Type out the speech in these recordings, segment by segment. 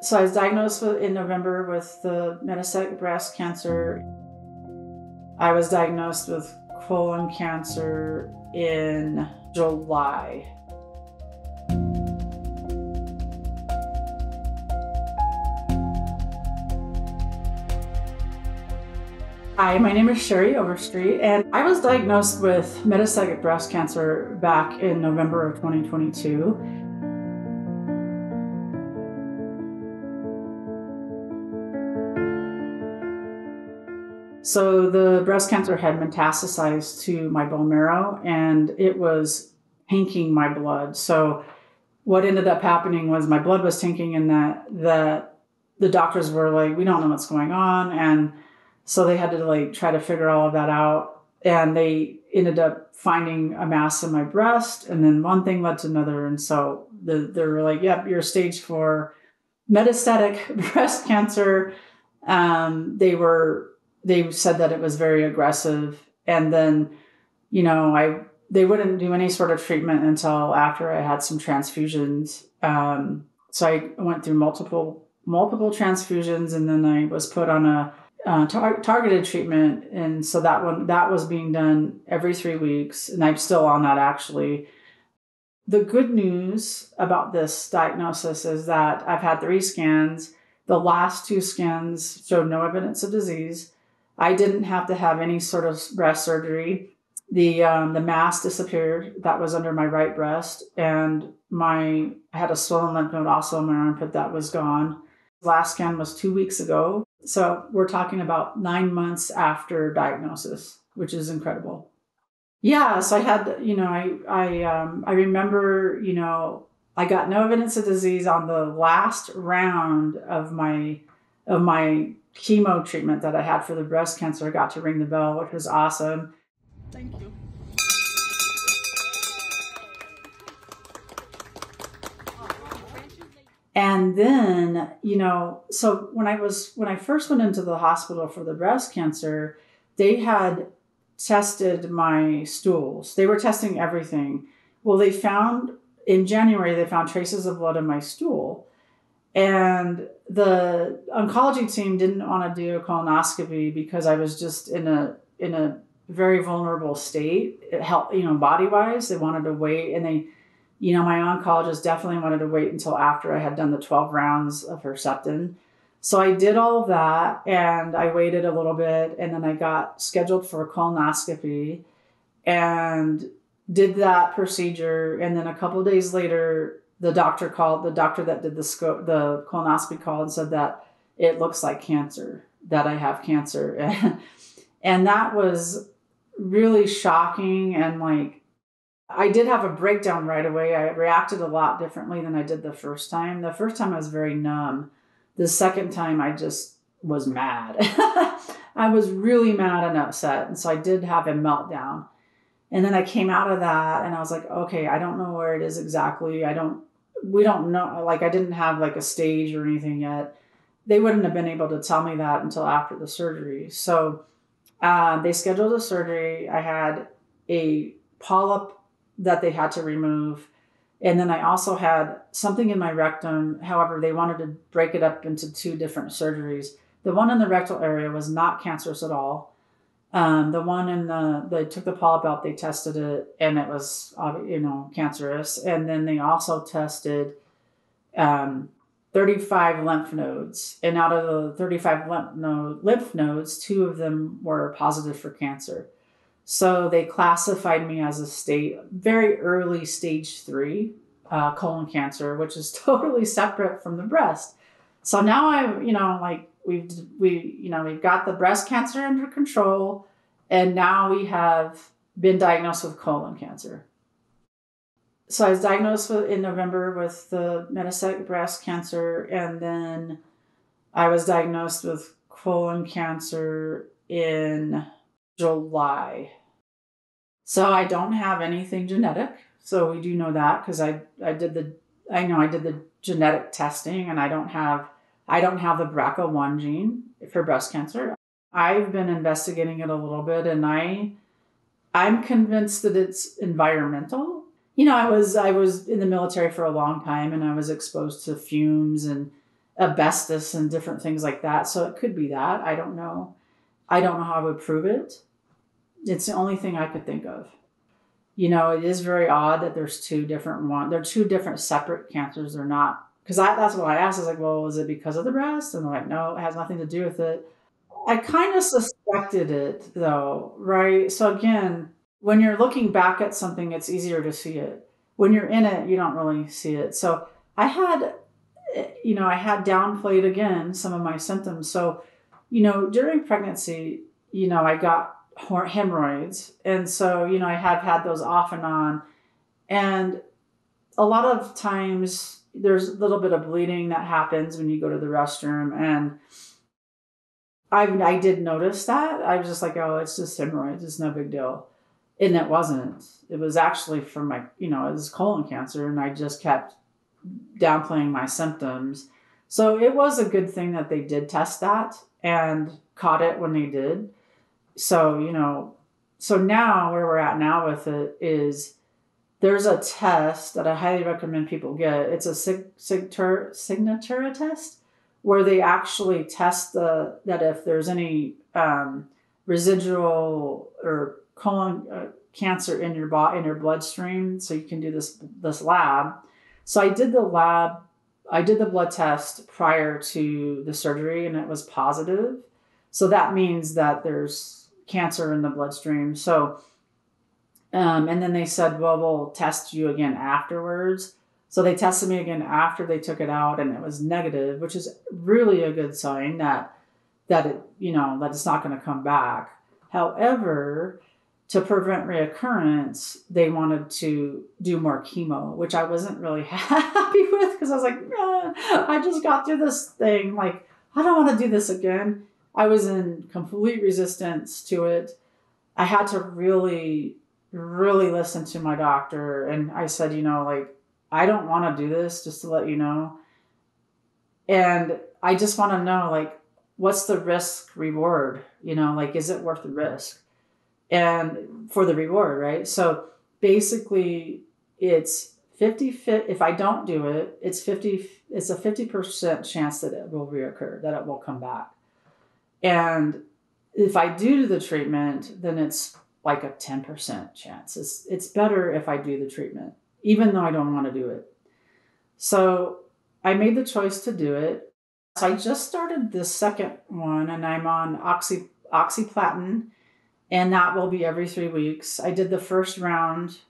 So I was diagnosed in November with the metastatic breast cancer. I was diagnosed with colon cancer in July. Hi, my name is Sherri Overstreet, and I was diagnosed with metastatic breast cancer back in November of 2022. So the breast cancer had metastasized to my bone marrow, and it was tanking my blood. So what ended up happening was my blood was tanking, and that the doctors were like, we don't know what's going on. And so they had to try to figure all of that out. And they ended up finding a mass in my breast, and then one thing led to another. And so they were like, yep, you're stage 4 metastatic breast cancer. They said that it was very aggressive. And then, they wouldn't do any sort of treatment until after I had some transfusions. So I went through multiple transfusions, and then I was put on a targeted treatment. And so that was being done every 3 weeks. And I'm still on that, actually. The good news about this diagnosis is that I've had 3 scans. The last 2 scans showed no evidence of disease. I didn't have to have any sort of breast surgery. The mass disappeared that was under my right breast, and I had a swollen lymph node also in my armpit that was gone. The last scan was 2 weeks ago. So we're talking about 9 months after diagnosis, which is incredible. Yeah, so I had, I remember, I got no evidence of disease on the last round of my chemo treatment that I had for the breast cancer. I got to ring the bell, which was awesome. Thank you. And then, so when I first went into the hospital for the breast cancer, they had tested my stools. They were testing everything. Well, in January, they found traces of blood in my stool. And the oncology team didn't want to do a colonoscopy because I was just in a very vulnerable state. It helped, body-wise. They wanted to wait, and my oncologist definitely wanted to wait until after I had done the 12 rounds of Herceptin. So I did all of that, and I waited a little bit, and then I got scheduled for a colonoscopy and did that procedure. And then a couple of days later, the doctor that did the colonoscopy called and said that it looks like cancer, that I have cancer. And that was really shocking. And I did have a breakdown right away. I reacted a lot differently than I did the first time. The first time I was very numb. The second time I just was mad. I was really mad and upset. And so I did have a meltdown. And then I came out of that and I was like, okay, I don't know where it is exactly. We don't know. I didn't have a stage or anything yet. They wouldn't have been able to tell me that until after the surgery. So they scheduled a surgery. I had a polyp that they had to remove. And then I also had something in my rectum. However, they wanted to break it up into 2 different surgeries. The one in the rectal area was not cancerous at all. The one they took the polyp out, they tested it, and it was, cancerous. And then they also tested 35 lymph nodes. And out of the 35 lymph nodes, 2 of them were positive for cancer. So they classified me as very early stage 3 colon cancer, which is totally separate from the breast. So now we've got the breast cancer under control, and now we have been diagnosed with colon cancer. So I was diagnosed in November with the metastatic breast cancer, and then I was diagnosed with colon cancer in July. So I don't have anything genetic. So we do know that because I did the genetic testing, and I don't have the BRCA1 gene for breast cancer. I've been investigating it a little bit, and I'm convinced that it's environmental. I was in the military for a long time, and I was exposed to fumes and asbestos and different things like that. So it could be that. I don't know. I don't know how I would prove it. It's the only thing I could think of. It is very odd that there's two different They're two different separate cancers. They're not, because that's what I asked. I was like, well, is it because of the breast? And they're like, no, it has nothing to do with it. I kind of suspected it though, right? So again, when you're looking back at something, it's easier to see it. When you're in it, you don't really see it. So I had, I had downplayed again some of my symptoms. So, during pregnancy, I got hemorrhoids. And so, I have had those off and on. And a lot of times there's a little bit of bleeding that happens when you go to the restroom. And I did notice that. I was just like, oh, it's just hemorrhoids. It's no big deal. And it wasn't. It was actually from it was colon cancer. And I just kept downplaying my symptoms. So it was a good thing that they did test that and caught it when they did. So, so now where we're at now with it is there's a test that I highly recommend people get. It's a signature test where they actually test that if there's any residual or colon cancer in your bloodstream. So you can do this lab. So I did the blood test prior to the surgery and it was positive. So that means that there's cancer in the bloodstream. So, and then they said, well, we'll test you again afterwards. So they tested me again after they took it out and it was negative, which is really a good sign that it, that it's not going to come back. However, to prevent reoccurrence, they wanted to do more chemo, which I wasn't really happy with because I was like, I just got through this thing. Like, I don't want to do this again. I was in complete resistance to it. I had to really, really listen to my doctor. And I said, I don't want to do this, just to let you know. And I just want to know, what's the risk reward? Is it worth the risk? And for the reward, right? So basically it's 50, if I don't do it, it's a 50% chance that it will reoccur, that it will come back. And if I do the treatment, then it's like a 10% chance. It's better if I do the treatment, even though I don't want to do it. So I made the choice to do it. So I just started the second one and I'm on oxyplatin. And that will be every 3 weeks. I did the first round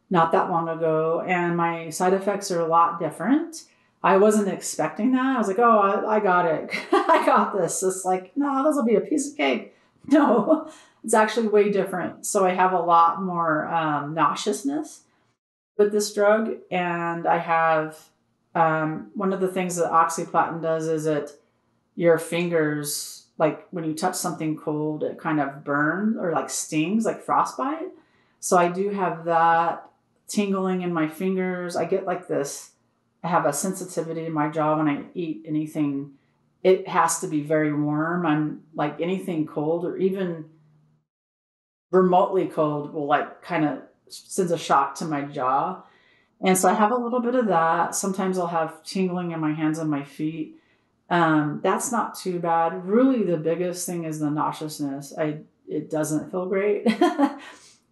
not that long ago, and my side effects are a lot different. I wasn't expecting that. I was like, oh, I got it. I got this. It's like, no, this will be a piece of cake. No, it's actually way different. So I have a lot more nauseousness with this drug. And I have one of the things that oxyplatin does is your fingers, like when you touch something cold, it kind of burns or stings, like frostbite. So I do have that tingling in my fingers. I get I have a sensitivity in my jaw when I eat anything. It has to be very warm. I'm like anything cold or even remotely cold will kind of sends a shock to my jaw. And so I have a little bit of that. Sometimes I'll have tingling in my hands and my feet. That's not too bad. Really, the biggest thing is the nauseousness. It doesn't feel great.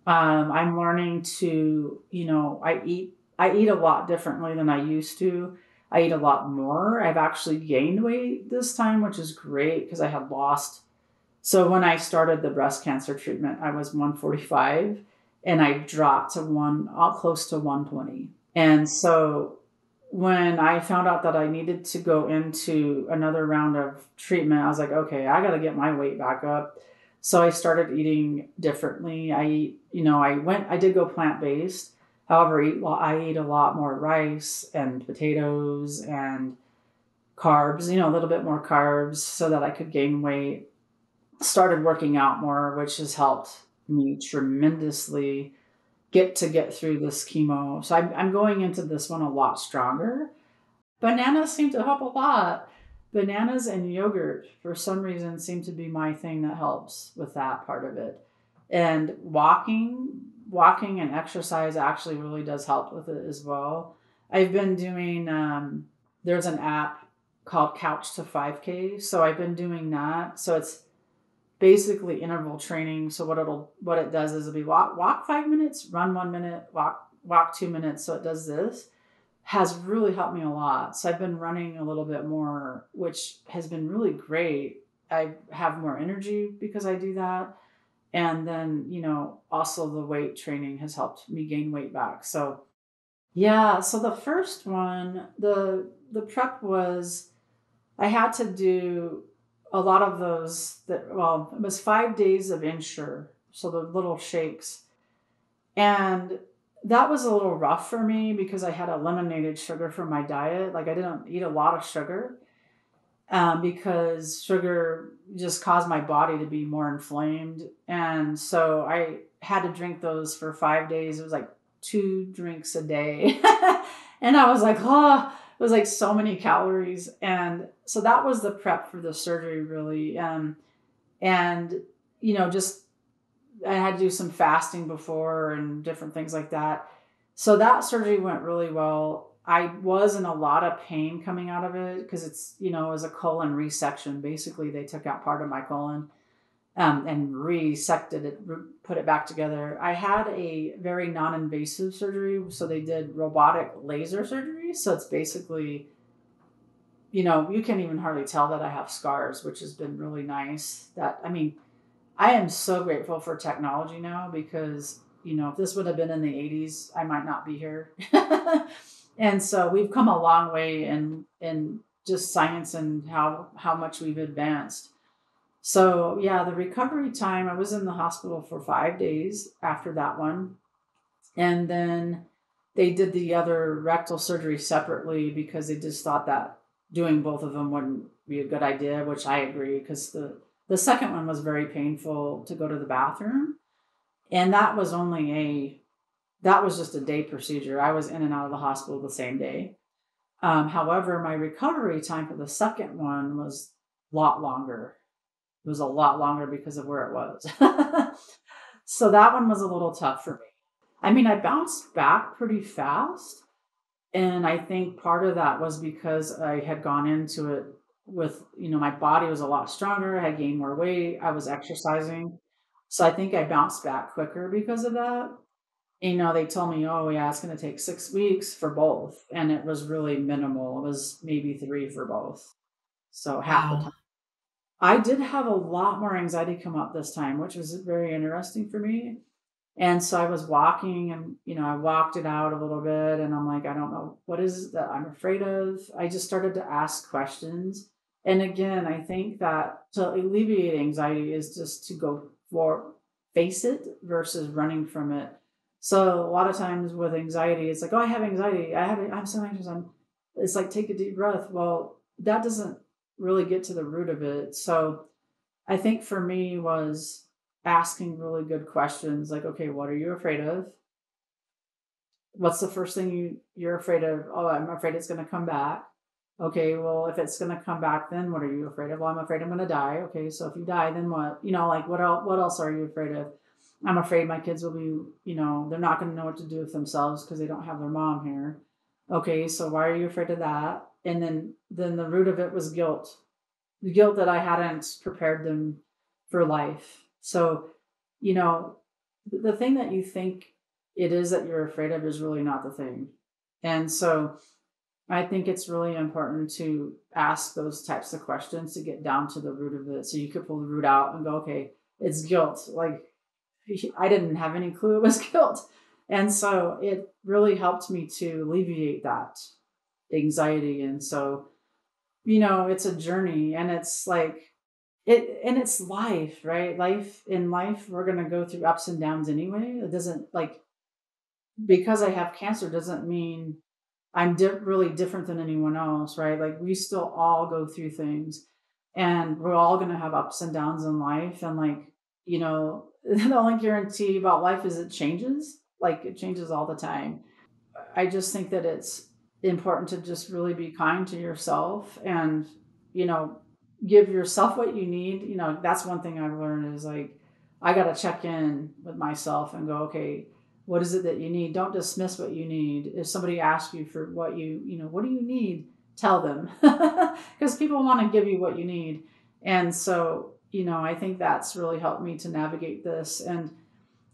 I'm learning to, I eat a lot differently than I used to. I eat a lot more. I've actually gained weight this time, which is great because I had lost. So when I started the breast cancer treatment, I was 145 and I dropped to close to 120. And so when I found out that I needed to go into another round of treatment, I was like, okay, I got to get my weight back up. So I started eating differently. I did go plant-based. However, I eat a lot more rice and potatoes and carbs, a little bit more carbs so that I could gain weight. Started working out more, which has helped me tremendously get through this chemo. So I'm going into this one a lot stronger. Bananas seem to help a lot. Bananas and yogurt, for some reason, seem to be my thing that helps with that part of it. And walking and exercise actually really does help with it as well. I've been doing, there's an app called Couch to 5K. So I've been doing that. So it's basically interval training. So what it does is it'll be walk 5 minutes, run 1 minute, walk 2 minutes. So it does this. Has really helped me a lot. So I've been running a little bit more, which has been really great. I have more energy because I do that. And then, also the weight training has helped me gain weight back. So yeah, so the first one, the prep was I had to do a lot of those it was 5 days of insure, so the little shakes. And that was a little rough for me because I had eliminated sugar from my diet. Like I didn't eat a lot of sugar because sugar just caused my body to be more inflamed. And so I had to drink those for 5 days. It was like 2 drinks a day. And I was like, oh, it was like so many calories. And so that was the prep for the surgery, really. And, just I had to do some fasting before and different things like that. So that surgery went really well. I was in a lot of pain coming out of it because it was a colon resection. Basically, they took out part of my colon and resected it, put it back together. I had a very non-invasive surgery. So they did robotic laser surgery. So it's basically, you can't even hardly tell that I have scars, which has been really nice. I am so grateful for technology now because, if this would have been in the 80s, I might not be here. And so we've come a long way in just science and how much we've advanced. So yeah, the recovery time, I was in the hospital for 5 days after that one. And then they did the other rectal surgery separately because they just thought that doing both of them wouldn't be a good idea, which I agree because the second one was very painful to go to the bathroom. And that was just a day procedure. I was in and out of the hospital the same day. However, my recovery time for the second one was a lot longer. It was a lot longer because of where it was. So that one was a little tough for me. I bounced back pretty fast. And I think part of that was because I had gone into it with, my body was a lot stronger. I had gained more weight. I was exercising. So I think I bounced back quicker because of that. They told me, oh, yeah, it's going to take 6 weeks for both. And it was really minimal. It was maybe 3 for both. So half the time. Wow. I did have a lot more anxiety come up this time, which was very interesting for me. And so I was walking and, I walked it out a little bit and I'm like, I don't know, what is it that I'm afraid of? I just started to ask questions. And again, I think that to alleviate anxiety is just to go for face it versus running from it. So a lot of times with anxiety, it's like, oh, I have anxiety. I'm so anxious. It's like, take a deep breath. Well, that doesn't really get to the root of it. So I think for me was asking really good questions like, okay, what are you afraid of? What's the first thing you're afraid of? Oh, I'm afraid it's going to come back. Okay, well, if it's going to come back, then what are you afraid of? Well, I'm afraid I'm going to die. Okay, so if you die, then what? Like what else are you afraid of? I'm afraid my kids will be, they're not going to know what to do with themselves because they don't have their mom here. Okay, so why are you afraid of that? And then the root of it was guilt. The guilt that I hadn't prepared them for life. So, the thing that you think it is that you're afraid of is really not the thing. And so I think it's really important to ask those types of questions to get down to the root of it. So you could pull the root out and go, okay, it's guilt. Like I didn't have any clue it was guilt. And so it really helped me to alleviate that anxiety. And so, it's a journey and it's like, it's life, right? In life, we're going to go through ups and downs anyway. It doesn't because I have cancer doesn't mean I'm really different than anyone else, right? Like we still all go through things and we're all going to have ups and downs in life. And the only guarantee about life is it changes. Like it changes all the time. I just think that it's important to just really be kind to yourself and, you know, give yourself what you need. That's one thing I've learned is like, I got to check in with myself and go, okay, what is it that you need? Don't dismiss what you need. If somebody asks you for what do you need? tell them because people want to give you what you need. And so, I think that's really helped me to navigate this. And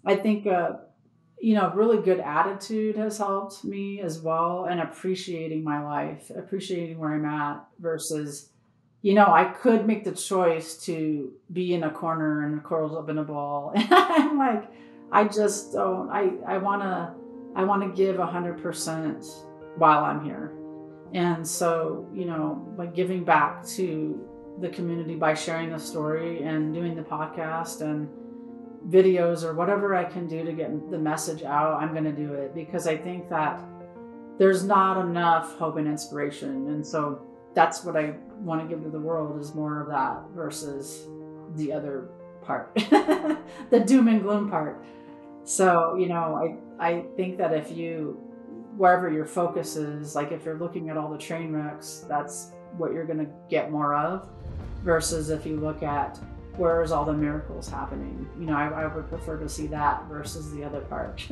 I think, really good attitude has helped me as well, and appreciating my life, appreciating where I'm at versus, I could make the choice to be in a corner and curled up in a ball. And I'm like, I just don't, I want to give 100% while I'm here. And so, by giving back to the community by sharing the story and doing the podcast and videos or whatever I can do to get the message out, I'm going to do it, because I think that there's not enough hope and inspiration. And so that's what I want to give to the world, is more of that versus the other part, the doom and gloom part. So, I think that if wherever your focus is, like if you're looking at all the train wrecks, that's what you're going to get more of, versus if you look at where's all the miracles happening. I would prefer to see that versus the other part.